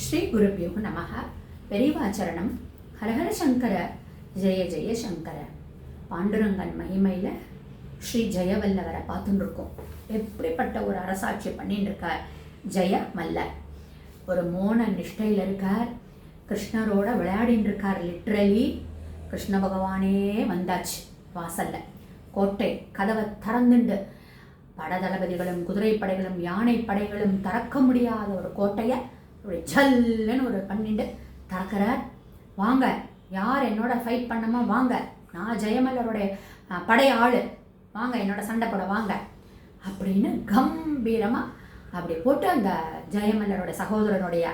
ஸ்ரீ குருபியோ நமக. பெரியவாச்சரணம். ஹரஹர சங்கர ஜெய ஜெய சங்கர. பாண்டுரங்கன் மகிமையில் ஸ்ரீ ஜெயவல்லவரை பார்த்துட்டு இருக்கோம். எப்படிப்பட்ட ஒரு அரசாட்சி பண்ணிட்டு இருக்கார் ஜெயமல்லர். ஒரு மோன நிஷ்டையில் இருக்கார், கிருஷ்ணரோட விளையாடின்னு இருக்கார். லிட்ரலி கிருஷ்ண பகவானே வந்தாச்சு வாசல்ல. கோட்டை கதவை திறந்துண்டு படதளபதிகளும் குதிரைப்படைகளும் யானை படைகளும் திறக்க முடியாத ஒரு கோட்டையை ஒரு ஜல்லுன்னு ஒரு பண்ணிட்டு திறக்கிறார். வாங்க, யார் என்னோட ஃபைட் பண்ணமா வாங்க, நான் ஜெயமல்லருடைய படை ஆளு, வாங்க என்னோட சண்டை போட வாங்க அப்படின்னு கம்பீரமாக அப்படி போட்டு அந்த ஜெயமல்லரோட சகோதரனுடைய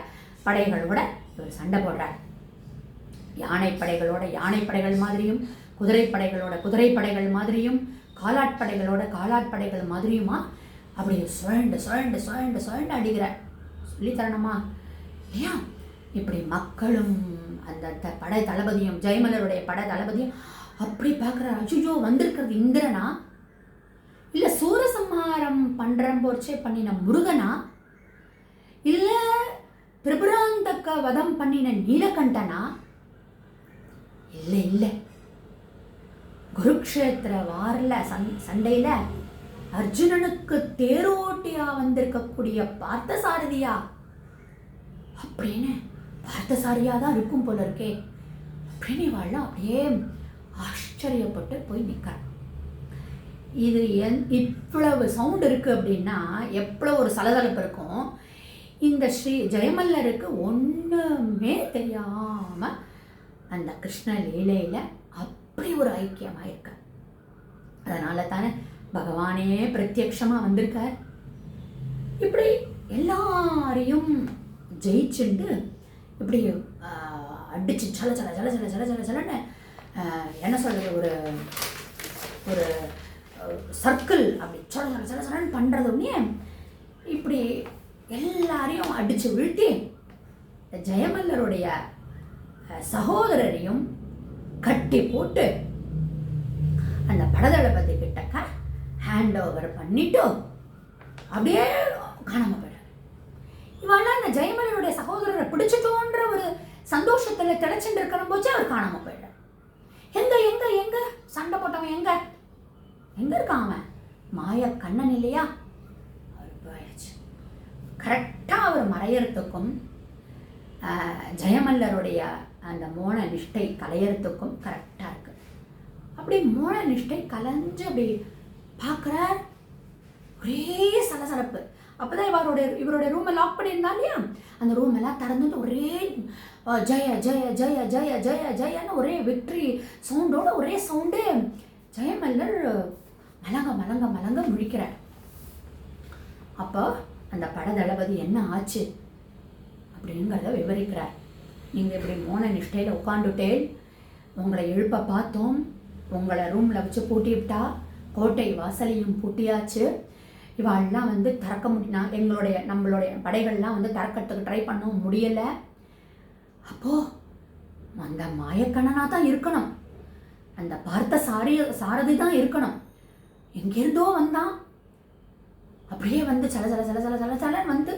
படைகளோட ஒரு சண்டை போடுறார். யானைப்படைகளோட யானைப்படைகள் மாதிரியும், குதிரைப்படைகளோட குதிரைப்படைகள் மாதிரியும், காலாட்படைகளோட காலாட்படைகள் மாதிரியுமா அப்படி சுழண்டு சுழண்டு சுழண்டு சுழண்டு அடிக்கிறார். சொல்லித்தரணுமா இல்லையா? இப்படி மக்களும் அந்த படை தளபதியும் ஜெயமல்லருடைய படை தளபதியும் அப்படி பார்க்குறார். அஜுஜோ வந்திருக்கிறது இந்திரனா, இல்லை சூரசம்ஹாரம் போர்ச்சே பண்ணின முருகனா, இல்லை திரிபுராந்தக வதம் பண்ணின நீலகண்டனா? இல்லை இல்லை, குருக்ஷேத்திர வாரில் சண்டையில் அர்ஜுனனுக்கு தேரோட்டியா வந்திருக்கக்கூடிய பார்த்தசாரதியா அப்படின்னு பார்த்தசாரியா தான் இருக்கும் போல இருக்கே அப்படின்னு இவாள்லாம் அப்படியே ஆச்சரியப்பட்டு போய் நிற்கிறார். இது இவ்வளவு சவுண்ட் இருக்கு அப்படின்னா எவ்வளோ ஒரு சலசலப்பு இருக்கும். இந்த ஸ்ரீ ஜெயமல்லருக்கு ஒன்றுமே தெரியாம அந்த கிருஷ்ண லீலையில அப்படி ஒரு ஐக்கியமாக இருக்க. அதனால தானே பகவானே பிரத்யக்ஷமாக வந்திருக்கார். இப்படி எல்லாரையும் ஜெயிச்சுண்டு இப்படி அடிச்சு சல சல சல சல சல சல சலன்னு என்ன சொல்றது, ஒரு ஒரு சர்க்கிள் அப்படி சல சல சல சலன்னு பண்ணுறது உடனே இப்படி எல்லாரையும் அடித்து வீழ்த்தி ஜெயமல்லருடைய சகோதரரையும் கட்டி போட்டு அந்த படதளபதி கிட்டக்க ஹேண்ட் ஓவர் பண்ணிட்டு அப்படியே காணாம போயிடாரு. இவெல்லாம் இந்த ஜெயமல்லருடைய சகோதரரை பிடிச்சிட்டோன்ற ஒரு சந்தோஷத்துல திளைச்சுட்டு இருக்கிற போச்சு அவர் காணாம போயிடாரு. எங்க எங்க எங்க சண்டை போட்டவன் எங்க எங்க இருக்கான்? அவன் மாய கண்ணன் இல்லையா? அவர் போயாச்சு. கரெக்டா அவர் மறையறதுக்கும் ஜெயமல்லருடைய அந்த மோன நிஷ்டை கலையறதுக்கும் கரெக்டா இருக்கு. அப்படி மோன நிஷ்டை கலைஞ்சு அப்படி பார்க்குறார். ஒரே சலசலப்பு. அப்போதான் இவருடைய ரூமை லாக் பண்ணியிருந்தா இல்லையா, அந்த ரூம் எல்லாம் திறந்துட்டு ஒரே ஜெய ஜெய ஜெய ஜெய ஜெய ஜெயன்னு ஒரே விக்ட்ரி சவுண்டோட ஒரே சவுண்டு. ஜெயமல்லர் மலங்க மலங்க மலங்க முழிக்கிறார். அப்போ அந்த படதளபதி என்ன ஆச்சு அப்படிங்கிறத விவரிக்கிறார். நீங்கள் இப்படி மோன நிஷ்டையில் உட்காந்துட்டேன், உங்களை எழுப்ப பார்த்தோம், உங்களை ரூமில் வச்சு பூட்டி விட்டா, கோட்டை வாசலையும் பூட்டியாச்சு, இவாள்லாம் வந்து திறக்க முடியா, நம்மளுடைய படைகள்லாம் வந்து திறக்கிறதுக்கு ட்ரை பண்ண முடியலை. அப்போது அந்த மாயக்கண்ணனாக தான் இருக்கணும், அந்த பார்த்த சாரதி தான் இருக்கணும். எங்கேருந்தோ வந்தான், அப்படியே வந்து சல சல சல சல சல சலன்னு வந்து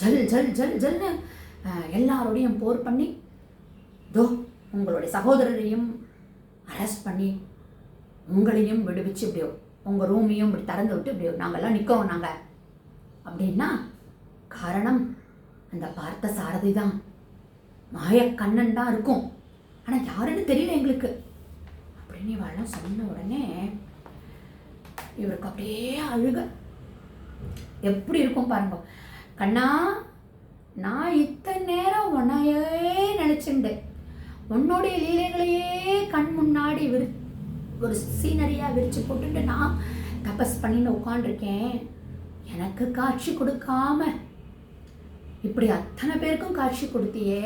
ஜல் ஜல் ஜல் ஜல்னு எல்லாரோடையும் போர் பண்ணி தோ உங்களுடைய சகோதரரையும் அரெஸ்ட் பண்ணி உங்களையும் விடுவிச்சு இப்படியோ உங்கள் ரூமையும் இப்படி திறந்து விட்டு இப்படியோ நாங்கள்லாம் நிற்கோம் நாங்கள் அப்படின்னா காரணம் அந்த பார்த்த சாரதி தான், மாயக்கண்ணன் தான் இருக்கும். ஆனால் யாருன்னு தெரியல எங்களுக்கு அப்படின்னு இவெல்லாம் சொன்ன உடனே இவருக்கு அப்படியே அழுக எப்படி இருக்கும் பாருங்க. கண்ணா, நான் இத்தனை நேரம் உன்னையே நினச்சிண்டேன், உன்னுடைய லீலைகளையே கண் முன்னாடி ஒரு சீனரியாக விரித்து போட்டுட்டு நான் தபஸ் பண்ணின்னு உட்காண்டிருக்கேன். எனக்கு காட்சி கொடுக்காம இப்படி அத்தனை பேருக்கும் காட்சி கொடுத்தியே,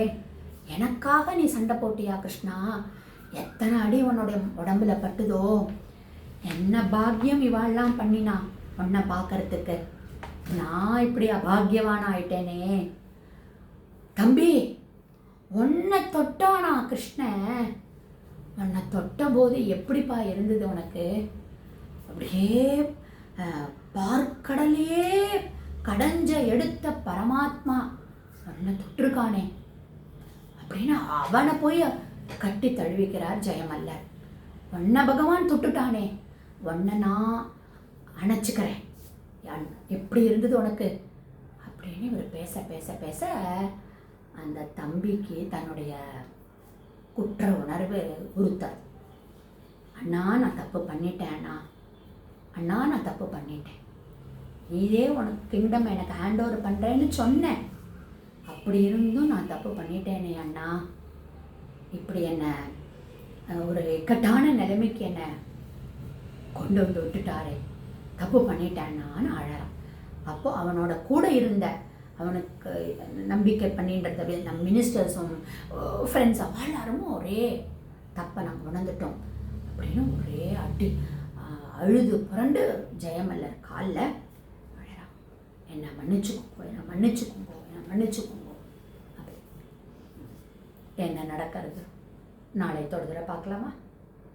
எனக்காக நீ சண்டை போட்டியா கிருஷ்ணா? எத்தனை அடி உன்னுடைய உடம்புல பட்டுதோ, என்ன பாக்கியம் இவாள்லாம் பண்ணினா உன்னை பார்க்கறதுக்கு. நான் இப்படி அபாகியவான ஆயிட்டேனே. தம்பி, உன்னை தொட்டானா கிருஷ்ணன்? உன்னை தொட்ட போது எப்படிப்பா இருந்தது உனக்கு? அப்படியே பார்க்கடலே கடைஞ்ச எடுத்த பரமாத்மா உன்னை தொட்டிருக்கானே அப்படின்னு அவனை போய் கட்டி தழுவிக்கிறார் ஜெயமல்லர். உன்னை பகவான் தொட்டுட்டானே, உன்னை நான் அணைச்சிக்கிறேன், எப்படி இருந்தது உனக்கு அப்படின்னு இவர் பேச பேச பேச அந்த தம்பிக்கு தன்னுடைய குற்ற உணர்வு உறுத்தாது. அண்ணா நான் தப்பு பண்ணிட்டேன், அண்ணா நான் தப்பு பண்ணிட்டேன், நீதே உனக்கு கிங்டம் எனக்கு ஹேண்ட் ஓவர் பண்ணுறேன்னு சொன்னேன், அப்படி இருந்தும் நான் தப்பு பண்ணிட்டேனே அண்ணா, இப்படி என்னை ஒரு இக்கட்டான நிலைமைக்கு என்னை கொண்டு வந்து விட்டுட்டாரே, தப்பு பண்ணிட்டேன்னான்னு அழறான். அப்போ அவனோட கூட இருந்த அவனுக்கு நம்பிக்கை பண்ணின்றது நம் மினிஸ்டர்ஸும் ஃப்ரெண்ட்ஸ் எல்லாரும் ஒரே தப்பை நாங்கள் உணர்ந்துட்டோம் அப்படின்னு ஒரே அடி அழுது புரண்டு ஜெயமல்லர் காலில் அழறான். என்னை மன்னிச்சுக்கோங்க, என்னை மன்னிச்சுக்கோங்க, என்னை மன்னிச்சுக்கோங்க. அப்படி என்ன நடக்கிறது நாளை தொடர்ந்து பார்க்கலாமா?